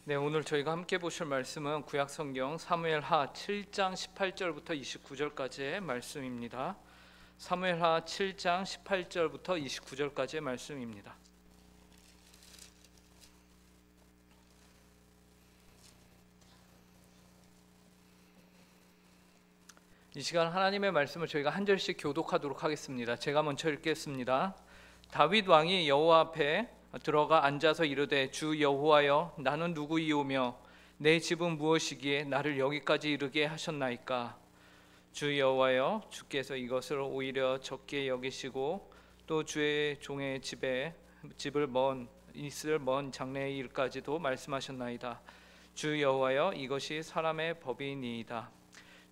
네, 오늘 저희가 함께 보실 말씀은 구약성경 사무엘하 7장 18절부터 29절까지의 말씀입니다. 사무엘하 7장 18절부터 29절까지의 말씀입니다. 이 시간 하나님의 말씀을 저희가 한 절씩 교독하도록 하겠습니다. 제가 먼저 읽겠습니다. 다윗 왕이 여호와 앞에 들어가 앉아서 이르되, 주 여호와여, 나는 누구이오며 내 집은 무엇이기에 나를 여기까지 이르게 하셨나이까? 주 여호와여, 주께서 이것을 오히려 적게 여기시고 또 주의 종의 집을 있을 먼 장래의 일까지도 말씀하셨나이다. 주 여호와여, 이것이 사람의 법이니이다.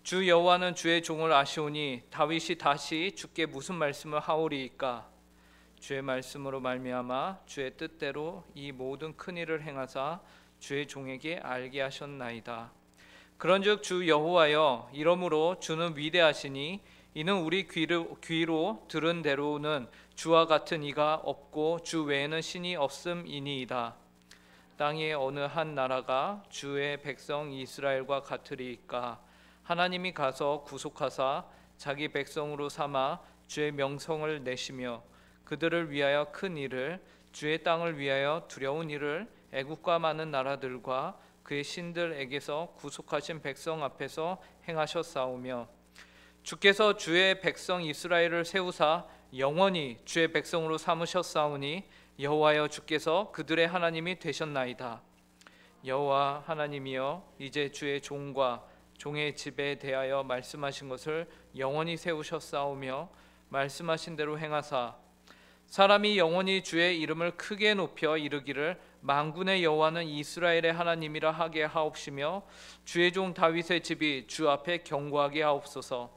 주 여호와는 주의 종을 아시오니 다윗이 다시 주께 무슨 말씀을 하오리이까? 주의 말씀으로 말미암아 주의 뜻대로 이 모든 큰 일을 행하사 주의 종에게 알게 하셨나이다. 그런즉 주 여호와여, 이러므로 주는 위대하시니 이는 우리 귀로 들은 대로는 주와 같은 이가 없고 주 외에는 신이 없음이니이다. 땅의 어느 한 나라가 주의 백성 이스라엘과 같으리이까? 하나님이 가서 구속하사 자기 백성으로 삼아 주의 명성을 내시며 그들을 위하여 큰 일을, 주의 땅을 위하여 두려운 일을 애국과 많은 나라들과 그의 신들에게서 구속하신 백성 앞에서 행하셨사오며, 주께서 주의 백성 이스라엘을 세우사 영원히 주의 백성으로 삼으셨사오니 여호와여, 주께서 그들의 하나님이 되셨나이다. 여호와 하나님이여, 이제 주의 종과 종의 집에 대하여 말씀하신 것을 영원히 세우셨사오며 말씀하신 대로 행하사 사람이 영원히 주의 이름을 크게 높여 이르기를 만군의 여호와는 이스라엘의 하나님이라 하게 하옵시며 주의 종 다윗의 집이 주 앞에 경고하게 하옵소서.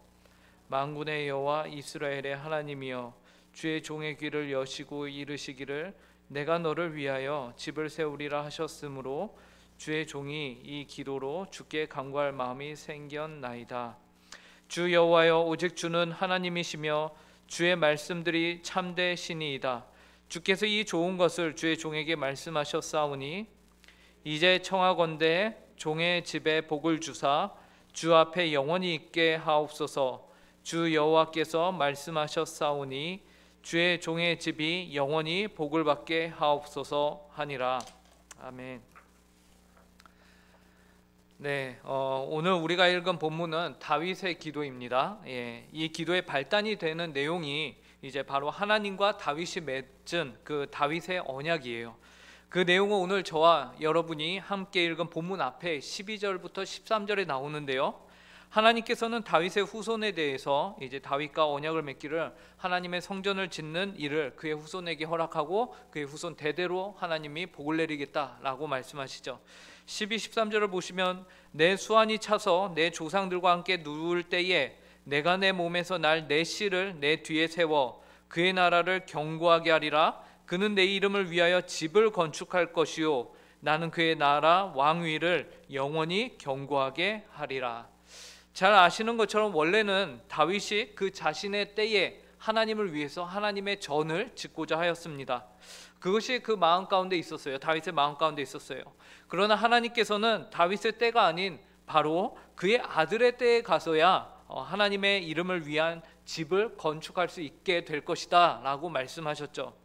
만군의 여호와 이스라엘의 하나님이여, 주의 종의 귀를 여시고 이르시기를 내가 너를 위하여 집을 세우리라 하셨으므로 주의 종이 이 기도로 주께 간구할 마음이 생겼나이다. 주 여호와여, 오직 주는 하나님이시며 주의 말씀들이 참되시니이다. 주께서 이 좋은 것을 주의 종에게 말씀하셨사오니 이제 청하건대 종의 집에 복을 주사 주 앞에 영원히 있게 하옵소서. 주 여호와께서 말씀하셨사오니 주의 종의 집이 영원히 복을 받게 하옵소서 하니라. 아멘. 네, 오늘 우리가 읽은 본문은 다윗의 기도입니다. 이 기도의 발단이 되는 내용이 이제 바로 하나님과 다윗이 맺은 그 다윗의 언약이에요. 그 내용은 오늘 저와 여러분이 함께 읽은 본문 앞에 12절부터 13절에 나오는데요. 하나님께서는 다윗의 후손에 대해서 이제 다윗과 언약을 맺기를 하나님의 성전을 짓는 일을 그의 후손에게 허락하고 그의 후손 대대로 하나님이 복을 내리겠다라고 말씀하시죠. 12, 13절을 보시면 내 수완이 차서 내 조상들과 함께 누울 때에 내가 내 몸에서 날 내 씨를 내 뒤에 세워 그의 나라를 견고하게 하리라. 그는 내 이름을 위하여 집을 건축할 것이요 나는 그의 나라 왕위를 영원히 견고하게 하리라. 잘 아시는 것처럼 원래는 다윗이 그 자신의 때에 하나님을 위해서 하나님의 전을 짓고자 하였습니다. 그것이 그 마음 가운데 있었어요. 다윗의 마음 가운데 있었어요. 그러나 하나님께서는 다윗의 때가 아닌 바로 그의 아들의 때에 가서야 하나님의 이름을 위한 집을 건축할 수 있게 될 것이다 라고 말씀하셨죠.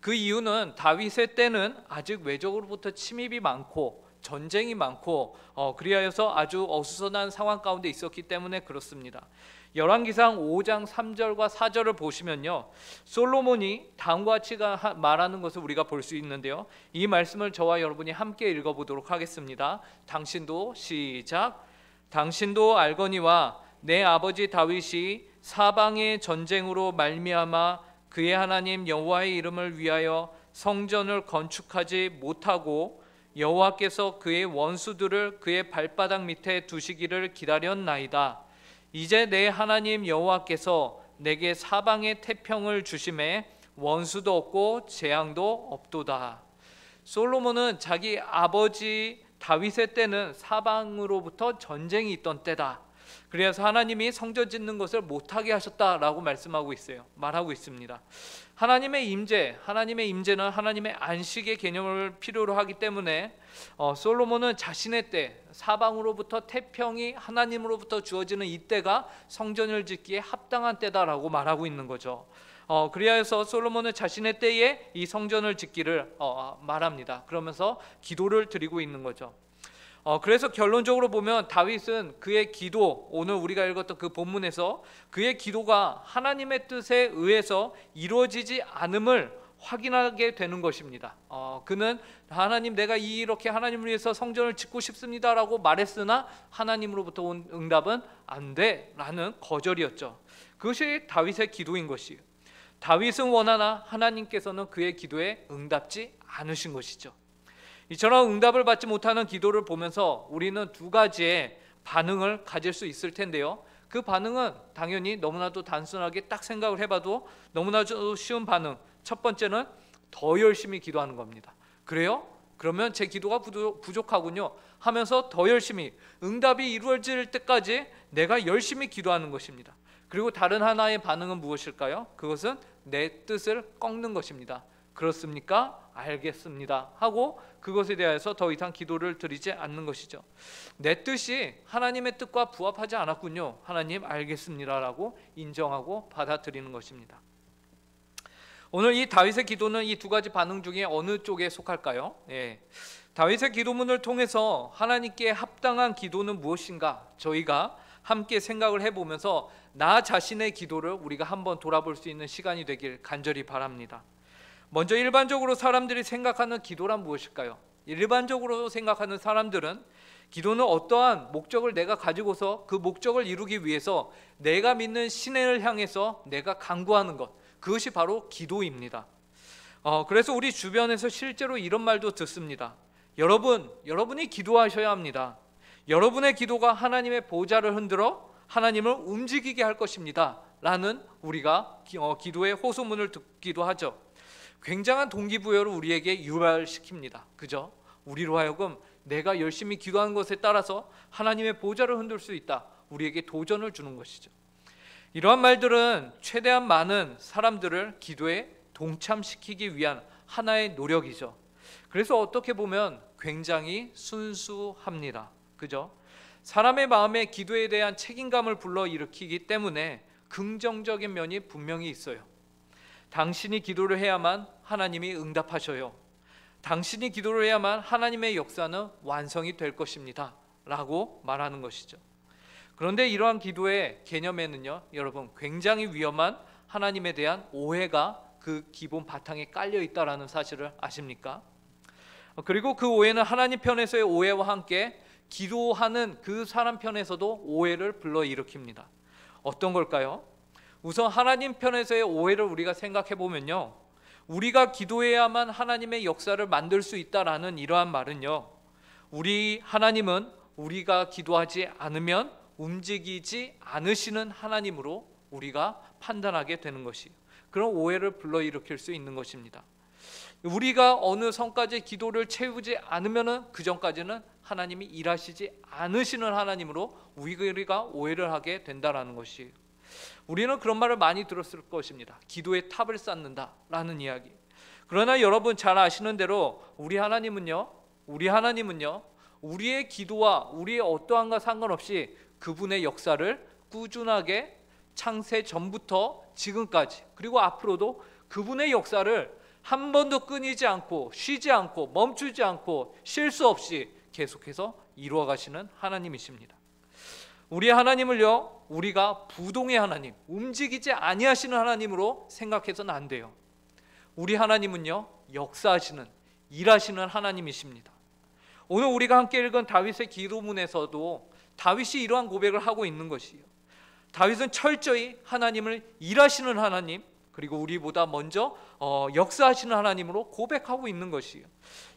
그 이유는 다윗의 때는 아직 외적으로부터 침입이 많고 전쟁이 많고 그리하여서 아주 어수선한 상황 가운데 있었기 때문에 그렇습니다. 열왕기상 5장 3절과 4절을 보시면요, 솔로몬이 다음과 같이 말하는 것을 우리가 볼 수 있는데요. 이 말씀을 저와 여러분이 함께 읽어보도록 하겠습니다. 당신도 시작. 당신도 알거니와 내 아버지 다윗이 사방의 전쟁으로 말미암아 그의 하나님 여호와의 이름을 위하여 성전을 건축하지 못하고 여호와께서 그의 원수들을 그의 발바닥 밑에 두시기를 기다렸나이다. 이제 내 하나님 여호와께서 내게 사방의 태평을 주심에 원수도 없고 재앙도 없도다. 솔로몬은 자기 아버지 다윗의 때는 사방으로부터 전쟁이 있던 때다. 그래서 하나님이 성전 짓는 것을 못하게 하셨다라고 말하고 있습니다. 하나님의 임재는 하나님의 안식의 개념을 필요로 하기 때문에 솔로몬은 자신의 때, 사방으로부터 태평이 하나님으로부터 주어지는 이때가 성전을 짓기에 합당한 때다라고 말하고 있는 거죠. 그래서 솔로몬은 자신의 때에 이 성전을 짓기를 말합니다. 그러면서 기도를 드리고 있는 거죠. 그래서 결론적으로 보면 다윗은 그의 기도, 오늘 우리가 읽었던 그 본문에서 그의 기도가 하나님의 뜻에 의해서 이루어지지 않음을 확인하게 되는 것입니다. 그는 하나님, 내가 이렇게 하나님을 위해서 성전을 짓고 싶습니다라고 말했으나 하나님으로부터 온 응답은 안 돼라는 거절이었죠. 그것이 다윗의 기도인 것이에요. 다윗은 원하나 하나님께서는 그의 기도에 응답지 않으신 것이죠. 이처럼 응답을 받지 못하는 기도를 보면서 우리는 두 가지의 반응을 가질 수 있을 텐데요. 그 반응은 당연히 너무나도 단순하게 딱 생각을 해봐도 너무나도 쉬운 반응. 첫 번째는 더 열심히 기도하는 겁니다. 그래요? 그러면 제 기도가 부족하군요 하면서 더 열심히, 응답이 이루어질 때까지 내가 열심히 기도하는 것입니다. 그리고 다른 하나의 반응은 무엇일까요? 그것은 내 뜻을 꺾는 것입니다. 그렇습니까? 알겠습니다 하고 그것에 대해서 더 이상 기도를 드리지 않는 것이죠. 내 뜻이 하나님의 뜻과 부합하지 않았군요. 하나님, 알겠습니다라고 인정하고 받아들이는 것입니다. 오늘 이 다윗의 기도는 이 두 가지 반응 중에 어느 쪽에 속할까요? 다윗의 기도문을 통해서 하나님께 합당한 기도는 무엇인가 저희가 함께 생각을 해보면서 나 자신의 기도를 우리가 한번 돌아볼 수 있는 시간이 되길 간절히 바랍니다. 먼저 일반적으로 사람들이 생각하는 기도란 무엇일까요? 일반적으로 생각하는 사람들은 기도는 어떠한 목적을 내가 가지고서 그 목적을 이루기 위해서 내가 믿는 신을 향해서 내가 간구하는 것, 그것이 바로 기도입니다. 그래서 우리 주변에서 실제로 이런 말도 듣습니다. 여러분이 기도하셔야 합니다. 여러분의 기도가 하나님의 보좌를 흔들어 하나님을 움직이게 할 것입니다 라는 우리가 기도의 호소문을 듣기도 하죠. 굉장한 동기부여를 우리에게 유발시킵니다. 그죠? 우리로 하여금 내가 열심히 기도하는 것에 따라서 하나님의 보좌를 흔들 수 있다, 우리에게 도전을 주는 것이죠. 이러한 말들은 최대한 많은 사람들을 기도에 동참시키기 위한 하나의 노력이죠. 그래서 어떻게 보면 굉장히 순수합니다. 그죠? 사람의 마음에 기도에 대한 책임감을 불러일으키기 때문에 긍정적인 면이 분명히 있어요. 당신이 기도를 해야만 하나님이 응답하셔요. 당신이 기도를 해야만 하나님의 역사는 완성이 될 것입니다 라고 말하는 것이죠. 그런데 이러한 기도의 개념에는요, 여러분, 굉장히 위험한 하나님에 대한 오해가 그 기본 바탕에 깔려 있다는 사실을 아십니까? 그리고 그 오해는 하나님 편에서의 오해와 함께 기도하는 그 사람 편에서도 오해를 불러일으킵니다. 어떤 걸까요? 우선 하나님 편에서의 오해를 우리가 생각해 보면요, 우리가 기도해야만 하나님의 역사를 만들 수 있다라는 이러한 말은요, 하나님은 우리가 기도하지 않으면 움직이지 않으시는 하나님으로 우리가 판단하게 되는 것이에요. 그런 오해를 불러일으킬 수 있는 것입니다. 우리가 어느 선까지 기도를 채우지 않으면 그 전까지는 하나님이 일하시지 않으시는 하나님으로 우리가 오해를 하게 된다라는 것이에요. 우리는 그런 말을 많이 들었을 것입니다. 기도의 탑을 쌓는다라는 이야기. 그러나 여러분 잘 아시는 대로 우리 하나님은요, 우리의 기도와 우리의 어떠한가 상관없이 그분의 역사를 꾸준하게 창세 전부터 지금까지, 그리고 앞으로도 그분의 역사를 한 번도 끊이지 않고 쉬지 않고 멈추지 않고 쉴 수 없이 계속해서 이루어 가시는 하나님이십니다. 우리 하나님을요, 우리가 부동의 하나님, 움직이지 아니하시는 하나님으로 생각해서는 안 돼요. 우리 하나님은요, 역사하시는, 일하시는 하나님이십니다. 오늘 우리가 함께 읽은 다윗의 기도문에서도 다윗이 이러한 고백을 하고 있는 것이에요. 다윗은 철저히 하나님을 일하시는 하나님, 그리고 우리보다 먼저 역사하시는 하나님으로 고백하고 있는 것이에요.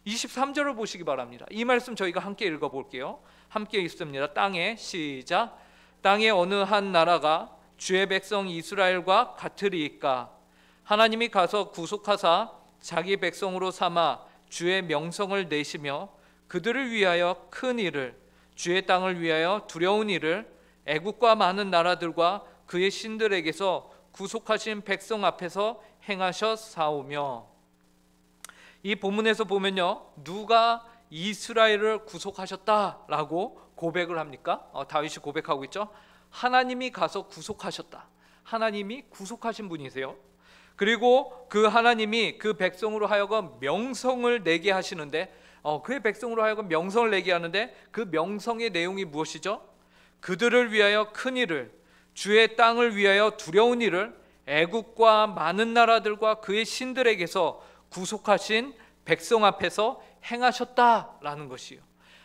23절을 보시기 바랍니다. 이 말씀 저희가 함께 읽어볼게요. 함께 읽습니다. 시작. 땅의 어느 한 나라가 주의 백성 이스라엘과 같으리이까? 하나님이 가서 구속하사 자기 백성으로 삼아 주의 명성을 내시며 그들을 위하여 큰 일을, 주의 땅을 위하여 두려운 일을 애국과 많은 나라들과 그의 신들에게서 구속하신 백성 앞에서 행하셨사오며. 이 본문에서 보면요, 누가 이스라엘을 구속하셨다라고 고백을 합니까? 다윗이 고백하고 있죠. 하나님이 가서 구속하셨다. 하나님이 구속하신 분이세요. 그리고 그 하나님이 그 백성으로 하여금 명성을 내게 하시는데, 그의 백성으로 하여금 명성을 내게 하는데, 그 명성의 내용이 무엇이죠? 그들을 위하여 큰 일을, 주의 땅을 위하여 두려운 일을 애국과 많은 나라들과 그의 신들에게서 구속하신 백성 앞에서 행하셨다라는 것이요.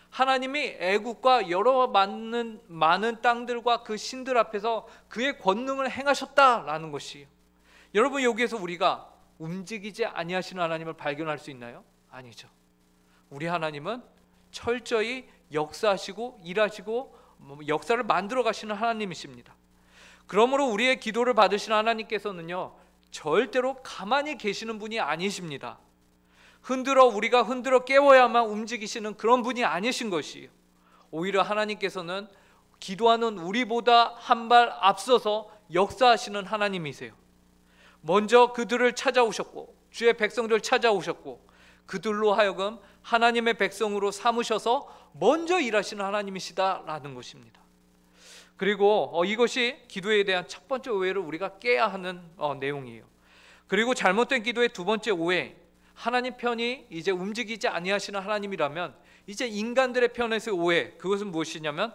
하나님이 애국과 여러 많은 땅들과 그 신들 앞에서 그의 권능을 행하셨다라는 것이요. 여러분, 여기에서 우리가 움직이지 아니하시는 하나님을 발견할 수 있나요? 아니죠. 우리 하나님은 철저히 역사하시고 일하시고 역사를 만들어 가시는 하나님이십니다. 그러므로 우리의 기도를 받으시는 하나님께서는요, 절대로 가만히 계시는 분이 아니십니다. 우리가 흔들어 깨워야만 움직이시는 그런 분이 아니신 것이에요. 오히려 하나님께서는 기도하는 우리보다 한 발 앞서서 역사하시는 하나님이세요. 먼저 그들을 찾아오셨고, 주의 백성들을 찾아오셨고, 그들로 하여금 하나님의 백성으로 삼으셔서 먼저 일하시는 하나님이시다라는 것입니다. 그리고 이것이 기도에 대한 첫 번째 오해를 우리가 깨야 하는 내용이에요. 그리고 잘못된 기도의 두 번째 오해, 하나님 편이 이제 움직이지 아니하시는 하나님이라면 이제 인간들의 편에서의 오해, 그것은 무엇이냐면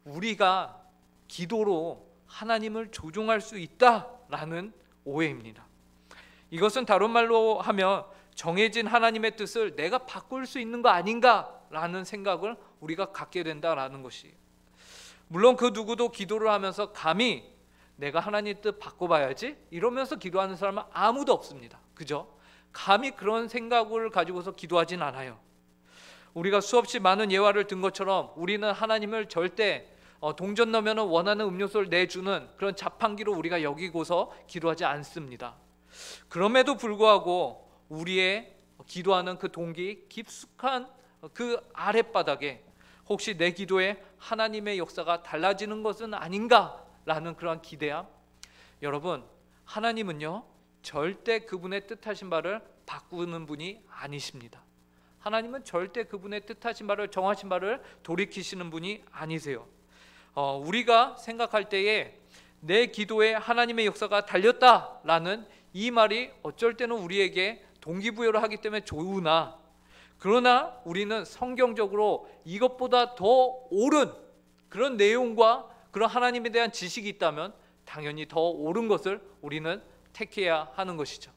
우리가 기도로 하나님을 조종할 수 있다라는 오해입니다. 이것은 다른 말로 하면 정해진 하나님의 뜻을 내가 바꿀 수 있는 거 아닌가라는 생각을 우리가 갖게 된다라는 것이에요. 물론 그 누구도 기도를 하면서 감히 내가 하나님 뜻 바꿔봐야지 이러면서 기도하는 사람은 아무도 없습니다. 그죠? 감히 그런 생각을 가지고서 기도하진 않아요. 우리가 수없이 많은 예화를 든 것처럼 우리는 하나님을 절대 동전 넣으면 원하는 음료수를 내주는 그런 자판기로 우리가 여기고서 기도하지 않습니다. 그럼에도 불구하고 우리의 기도하는 그 동기 깊숙한 그 아랫바닥에 혹시 내 기도에 하나님의 역사가 달라지는 것은 아닌가라는 그런 기대함. 여러분, 하나님은요 절대 그분의 뜻하신 바를 바꾸는 분이 아니십니다. 하나님은 절대 그분의 뜻하신 바를, 정하신 바를 돌이키시는 분이 아니세요. 우리가 생각할 때에 내 기도에 하나님의 역사가 달렸다라는 이 말이 어쩔 때는 우리에게 동기부여를 하기 때문에 좋으나, 그러나 우리는 성경적으로 이것보다 더 옳은 그런 내용과 그런 하나님에 대한 지식이 있다면 당연히 더 옳은 것을 우리는 택해야 하는 것이죠.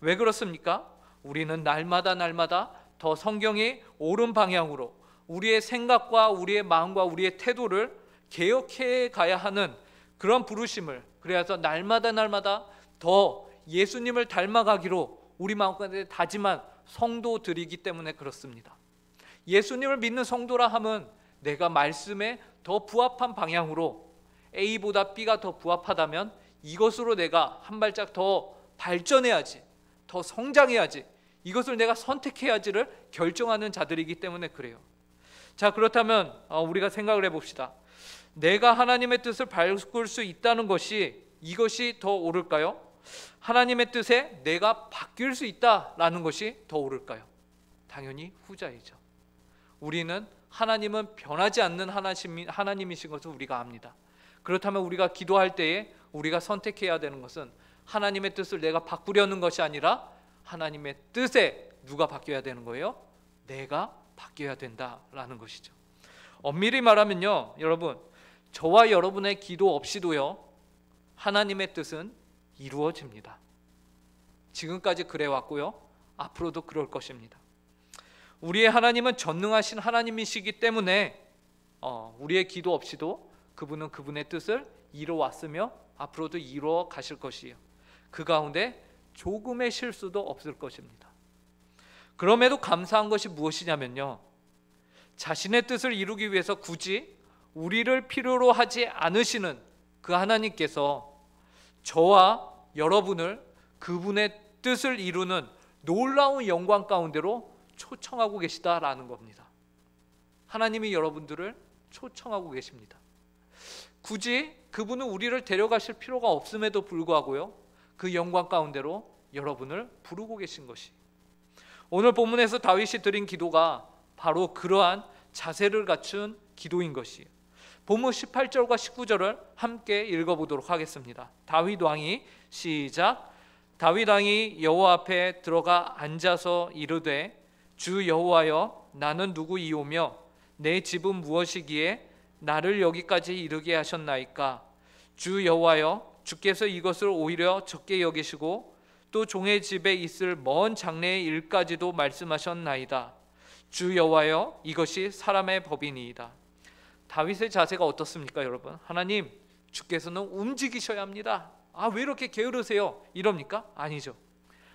왜 그렇습니까? 우리는 날마다 더 성경의 옳은 방향으로 우리의 생각과 우리의 마음과 우리의 태도를 개혁해 가야 하는 그런 부르심을, 그래서 날마다 더 예수님을 닮아가기로 우리 마음가운데 다짐한 성도들이기 때문에 그렇습니다. 예수님을 믿는 성도라 함은 내가 말씀에 더 부합한 방향으로, A보다 B가 더 부합하다면 이것으로 내가 한 발짝 더 발전해야지, 더 성장해야지, 이것을 내가 선택해야지를 결정하는 자들이기 때문에 그래요. 자, 그렇다면 우리가 생각을 해봅시다. 내가 하나님의 뜻을 바꿀 수 있다는 것이, 이것이 더 옳을까요? 하나님의 뜻에 내가 바뀔 수 있다라는 것이 더 옳을까요? 당연히 후자이죠. 우리는 하나님은 변하지 않는 하나님이신 것을 우리가 압니다. 그렇다면 우리가 기도할 때에 우리가 선택해야 되는 것은 하나님의 뜻을 내가 바꾸려는 것이 아니라 하나님의 뜻에 누가 바뀌어야 되는 거예요? 내가 바뀌어야 된다라는 것이죠. 엄밀히 말하면요, 여러분, 저와 여러분의 기도 없이도요 하나님의 뜻은 이루어집니다. 지금까지 그래왔고요, 앞으로도 그럴 것입니다. 우리의 하나님은 전능하신 하나님이시기 때문에 우리의 기도 없이도 그분은 그분의 뜻을 이루어왔으며 앞으로도 이루어 가실 것이에요. 그 가운데 조금의 실수도 없을 것입니다. 그럼에도 감사한 것이 무엇이냐면요, 자신의 뜻을 이루기 위해서 굳이 우리를 필요로 하지 않으시는 그 하나님께서 저와 여러분을 그분의 뜻을 이루는 놀라운 영광 가운데로 초청하고 계시다라는 겁니다. 하나님이 여러분들을 초청하고 계십니다. 굳이 그분은 우리를 데려가실 필요가 없음에도 불구하고요, 그 영광 가운데로 여러분을 부르고 계신 것이, 오늘 본문에서 다윗이 드린 기도가 바로 그러한 자세를 갖춘 기도인 것이에요. 본문 18절과 19절을 함께 읽어보도록 하겠습니다. 다윗 왕이, 시작. 다윗 왕이 여호와 앞에 들어가 앉아서 이르되, 주 여호와여, 나는 누구이오며 내 집은 무엇이기에 나를 여기까지 이르게 하셨나이까? 주 여호와여, 주께서 이것을 오히려 적게 여기시고 또 종의 집에 있을 먼 장래의 일까지도 말씀하셨나이다. 주 여호와여, 이것이 사람의 법이니이다. 다윗의 자세가 어떻습니까, 여러분? 하나님, 주께서는 움직이셔야 합니다. 왜 이렇게 게으르세요? 이럽니까? 아니죠.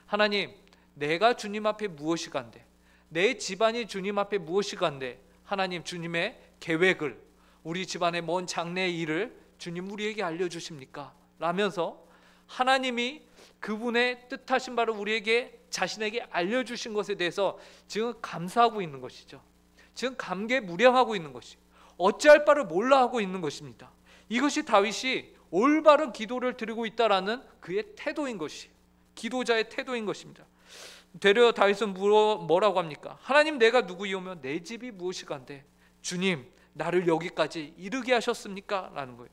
하나님, 내가 주님 앞에 무엇이 간데, 내 집안이 주님 앞에 무엇이 간데, 하나님, 주님의 계획을, 우리 집안의 먼 장래의 일을 주님 우리에게 알려주십니까? 라면서 하나님이 그분의 뜻하신 바를 우리에게, 자신에게 알려주신 것에 대해서 지금 감사하고 있는 것이죠. 지금 감개무량하고 있는 것이, 어찌할 바를 몰라 하고 있는 것입니다. 이것이 다윗이 올바른 기도를 드리고 있다라는 그의 태도인 것이, 기도자의 태도인 것입니다. 되려 다윗은 뭐라고 합니까? 하나님, 내가 누구이오며 내 집이 무엇이간데 주님 나를 여기까지 이르게 하셨습니까? 라는 거예요.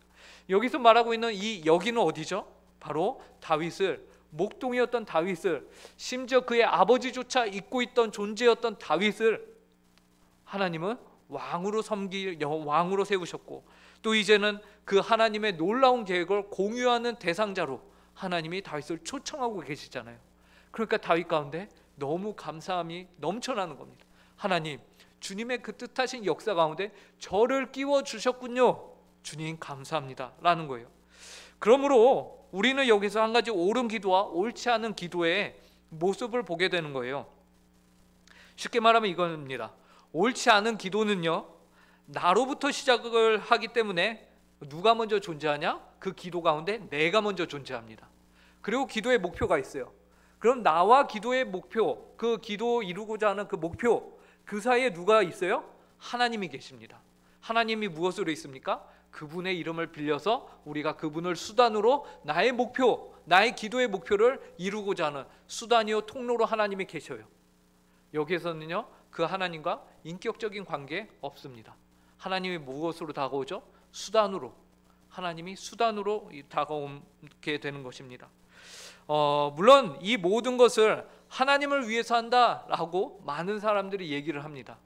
여기서 말하고 있는 이 여기는 어디죠? 바로 다윗을, 목동이었던 다윗을, 심지어 그의 아버지조차 잊고 있던 존재였던 다윗을 하나님은 왕으로 왕으로 세우셨고, 또 이제는 그 하나님의 놀라운 계획을 공유하는 대상자로 하나님이 다윗을 초청하고 계시잖아요. 그러니까 다윗 가운데 너무 감사함이 넘쳐나는 겁니다. 하나님, 주님의 그 뜻하신 역사 가운데 저를 끼워 주셨군요. 주님 감사합니다 라는 거예요. 그러므로 우리는 여기서 한 가지 옳은 기도와 옳지 않은 기도의 모습을 보게 되는 거예요. 쉽게 말하면 이겁니다. 옳지 않은 기도는요, 나로부터 시작을 하기 때문에 누가 먼저 존재하냐? 그 기도 가운데 내가 먼저 존재합니다. 그리고 기도의 목표가 있어요. 그럼 나와 기도의 목표, 그 기도 이루고자 하는 그 목표, 그 사이에 누가 있어요? 하나님이 계십니다. 하나님이 무엇으로 있습니까? 그분의 이름을 빌려서 우리가 그분을 수단으로 나의 목표, 나의 기도의 목표를 이루고자 하는 수단이요 통로로 하나님이 계셔요. 여기에서는요, 그 하나님과 인격적인 관계 없습니다. 하나님이 무엇으로 다가오죠? 수단으로. 하나님이 수단으로 다가오게 되는 것입니다. 물론 이 모든 것을 하나님을 위해서 한다라고 많은 사람들이 얘기를 합니다.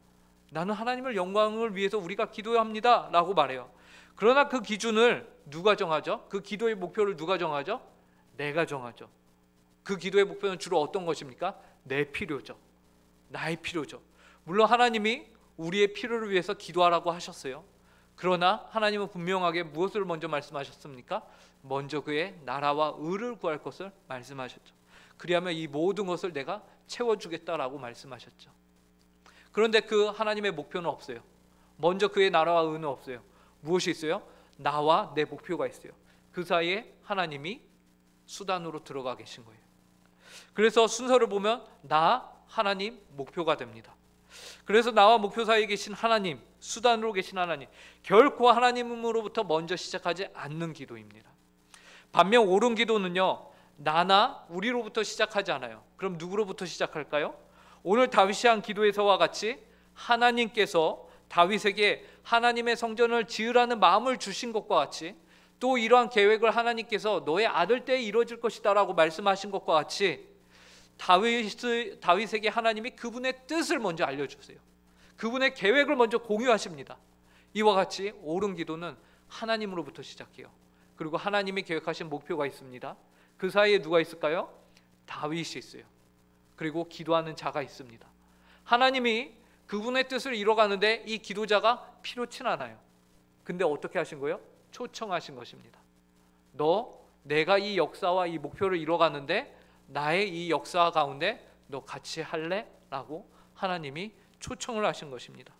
나는 하나님을 영광을 위해서 우리가 기도해야 합니다 라고 말해요. 그러나 그 기준을 누가 정하죠? 그 기도의 목표를 누가 정하죠? 내가 정하죠. 그 기도의 목표는 주로 어떤 것입니까? 내 필요죠. 나의 필요죠. 물론 하나님이 우리의 필요를 위해서 기도하라고 하셨어요. 그러나 하나님은 분명하게 무엇을 먼저 말씀하셨습니까? 먼저 그의 나라와 의를 구할 것을 말씀하셨죠. 그리하면 이 모든 것을 내가 채워주겠다라고 말씀하셨죠. 그런데 그 하나님의 목표는 없어요. 먼저 그의 나라와 의는 없어요. 무엇이 있어요? 나와 내 목표가 있어요. 그 사이에 하나님이 수단으로 들어가 계신 거예요. 그래서 순서를 보면 나, 하나님, 목표가 됩니다. 그래서 나와 목표 사이에 계신 하나님, 수단으로 계신 하나님, 결코 하나님으로부터 먼저 시작하지 않는 기도입니다. 반면 옳은 기도는요, 나나 우리로부터 시작하지 않아요. 그럼 누구로부터 시작할까요? 오늘 다윗이 한 기도에서와 같이 하나님께서 다윗에게 하나님의 성전을 지으라는 마음을 주신 것과 같이, 또 이러한 계획을 하나님께서 너의 아들 때에 이루어질 것이다 라고 말씀하신 것과 같이 다윗에게 하나님이 그분의 뜻을 먼저 알려주세요. 그분의 계획을 먼저 공유하십니다. 이와 같이 옳은 기도는 하나님으로부터 시작해요. 그리고 하나님이 계획하신 목표가 있습니다. 그 사이에 누가 있을까요? 다윗이 있어요. 그리고 기도하는 자가 있습니다. 하나님이 그분의 뜻을 이뤄가는데 이 기도자가 필요치 않아요. 근데 어떻게 하신 거예요? 초청하신 것입니다. 내가 이 역사와 이 목표를 이뤄가는데 나의 이 역사 가운데 너 같이 할래? 라고 하나님이 초청을 하신 것입니다.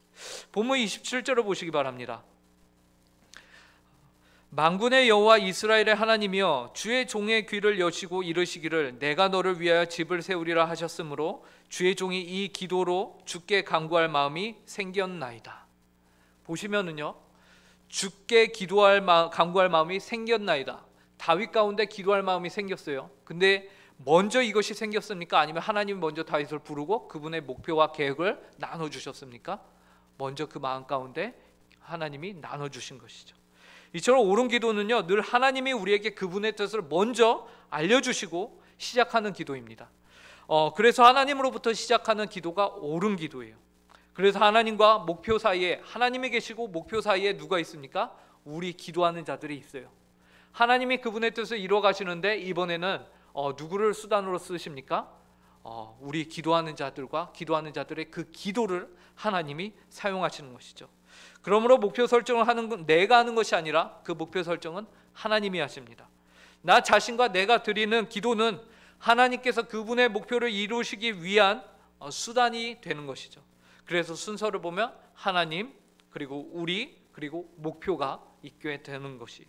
본문 27절을 보시기 바랍니다. 만군의 여호와 이스라엘의 하나님이여, 주의 종의 귀를 여시고 이르시기를 내가 너를 위하여 집을 세우리라 하셨으므로 주의 종이 이 기도로 주께 간구할 마음이 생겼나이다. 보시면은요, 주께 간구할 마음이 생겼나이다. 다윗 가운데 기도할 마음이 생겼어요. 근데 먼저 이것이 생겼습니까? 아니면 하나님이 먼저 다윗을 부르고 그분의 목표와 계획을 나눠주셨습니까? 먼저 그 마음 가운데 하나님이 나눠주신 것이죠. 이처럼 옳은 기도는요, 늘 하나님이 우리에게 그분의 뜻을 먼저 알려주시고 시작하는 기도입니다. 그래서 하나님으로부터 시작하는 기도가 옳은 기도예요. 그래서 하나님과 목표 사이에, 하나님이 계시고 목표 사이에 누가 있습니까? 우리 기도하는 자들이 있어요. 하나님이 그분의 뜻을 이루어 가시는데 이번에는 누구를 수단으로 쓰십니까? 우리 기도하는 자들과 기도하는 자들의 그 기도를 하나님이 사용하시는 것이죠. 그러므로 목표 설정을 하는 건 내가 하는 것이 아니라 그 목표 설정은 하나님이 하십니다. 나 자신과 내가 드리는 기도는 하나님께서 그분의 목표를 이루시기 위한 수단이 되는 것이죠. 그래서 순서를 보면 하나님, 그리고 우리, 그리고 목표가 있게 되는 것이.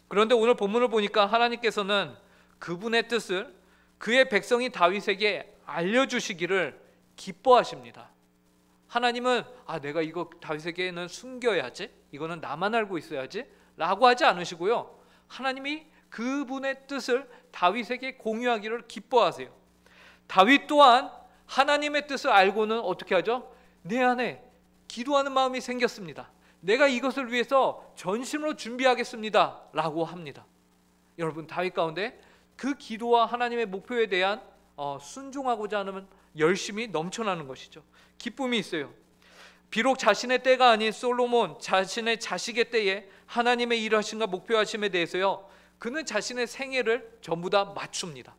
그런데 오늘 본문을 보니까 하나님께서는 그분의 뜻을 그의 백성이 다윗에게 알려주시기를 기뻐하십니다. 하나님은 내가 이거 다윗에게는 숨겨야지, 이거는 나만 알고 있어야지 라고 하지 않으시고요, 하나님이 그분의 뜻을 다윗에게 공유하기를 기뻐하세요. 다윗 또한 하나님의 뜻을 알고는 어떻게 하죠? 내 안에 기도하는 마음이 생겼습니다. 내가 이것을 위해서 전심으로 준비하겠습니다 라고 합니다. 여러분, 다윗 가운데 그 기도와 하나님의 목표에 대한 순종하고자 하는 열심이 넘쳐나는 것이죠. 기쁨이 있어요. 비록 자신의 때가 아닌 솔로몬 자신의 자식의 때에 하나님의 일하심과 목표하심에 대해서요, 그는 자신의 생애를 전부 다 맞춥니다.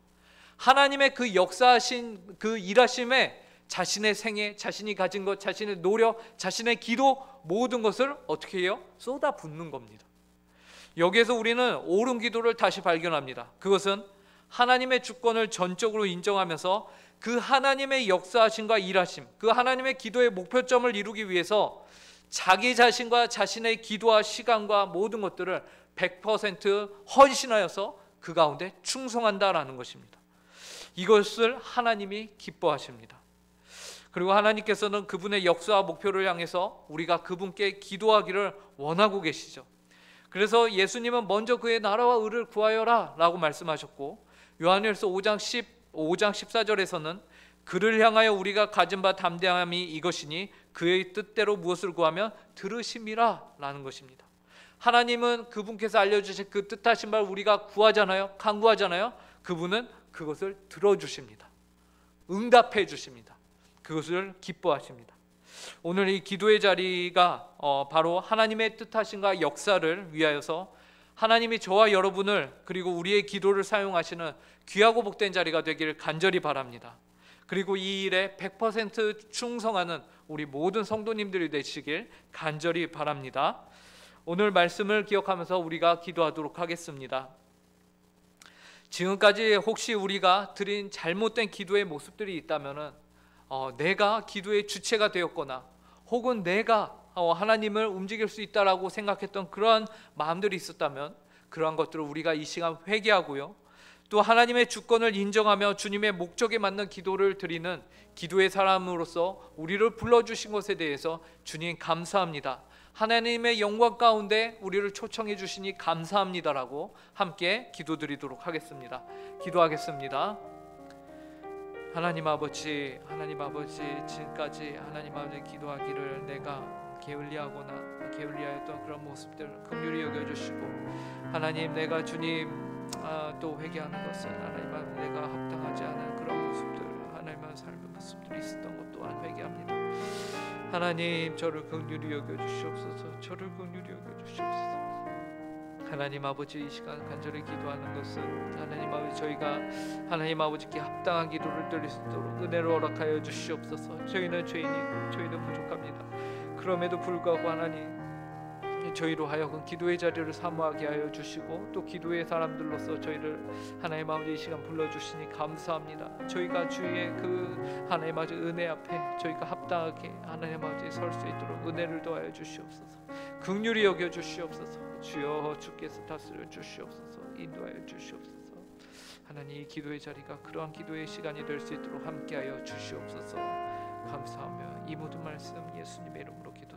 하나님의 그 역사하신 그 일하심에 자신의 생애, 자신이 가진 것, 자신의 노력, 자신의 기도, 모든 것을 어떻게 해요? 쏟아붓는 겁니다. 여기에서 우리는 옳은 기도를 다시 발견합니다. 그것은 하나님의 주권을 전적으로 인정하면서 그 하나님의 역사하심과 일하심, 그 하나님의 기도의 목표점을 이루기 위해서 자기 자신과 자신의 기도와 시간과 모든 것들을 100% 헌신하여서 그 가운데 충성한다라는 것입니다. 이것을 하나님이 기뻐하십니다. 그리고 하나님께서는 그분의 역사와 목표를 향해서 우리가 그분께 기도하기를 원하고 계시죠. 그래서 예수님은 먼저 그의 나라와 의를 구하여라 라고 말씀하셨고, 요한일서 5장 14절에서는 그를 향하여 우리가 가진 바 담대함이 이것이니 그의 뜻대로 무엇을 구하면 들으심이라 라는 것입니다. 하나님은 그분께서 알려주신 그 뜻하신 바를 우리가 구하잖아요, 간구하잖아요. 그분은 그것을 들어주십니다. 응답해 주십니다. 그것을 기뻐하십니다. 오늘 이 기도의 자리가 바로 하나님의 뜻하심과 역사를 위하여서 하나님이 저와 여러분을, 그리고 우리의 기도를 사용하시는 귀하고 복된 자리가 되기를 간절히 바랍니다. 그리고 이 일에 100% 충성하는 우리 모든 성도님들이 되시길 간절히 바랍니다. 오늘 말씀을 기억하면서 우리가 기도하도록 하겠습니다. 지금까지 혹시 우리가 드린 잘못된 기도의 모습들이 있다면 내가 기도의 주체가 되었거나 혹은 내가 하나님을 움직일 수 있다라고 생각했던 그러한 마음들이 있었다면 그러한 것들을 우리가 이 시간 회개하고요, 또 하나님의 주권을 인정하며 주님의 목적에 맞는 기도를 드리는 기도의 사람으로서 우리를 불러주신 것에 대해서 주님 감사합니다, 하나님의 영광 가운데 우리를 초청해 주시니 감사합니다라고 함께 기도드리도록 하겠습니다. 기도하겠습니다. 하나님 아버지, 지금까지 하나님 아버지 기도하기를 내가 게을리하였던 그런 모습들 긍휼히 여겨주시고, 하나님 내가 주님 또 회개하는 것은 하나님 아버지 내가 합당하지 않은 그런 모습들, 하나님 아버지 삶의 모습들이 있었던 것 또한 회개합니다. 하나님 저를 긍휼히 여겨주시옵소서. 하나님 아버지, 이 시간 간절히 기도하는 것은 하나님 아버지 저희가 하나님 아버지께 합당한 기도를 드릴 수 있도록 은혜를 허락하여 주시옵소서. 저희는 죄인이고 저희는 부족합니다. 그럼에도 불구하고 하나님 저희로 하여금 기도의 자리를 사모하게 하여 주시고, 또 기도의 사람들로서 저희를 하나님 아버지 이 시간 불러주시니 감사합니다. 저희가 주의 그 하나님 아버지 은혜 앞에 저희가 합당하게 하나님 아버지 설 수 있도록 은혜를 더하여 주시옵소서. 긍휼히 여겨 주시옵소서. 주여 주께서 다스려 주시옵소서. 인도하여 주시옵소서. 하나님 이 기도의 자리가 그러한 기도의 시간이 될 수 있도록 함께하여 주시옵소서. 감사하며 이 모든 말씀 예수님의 이름으로 기도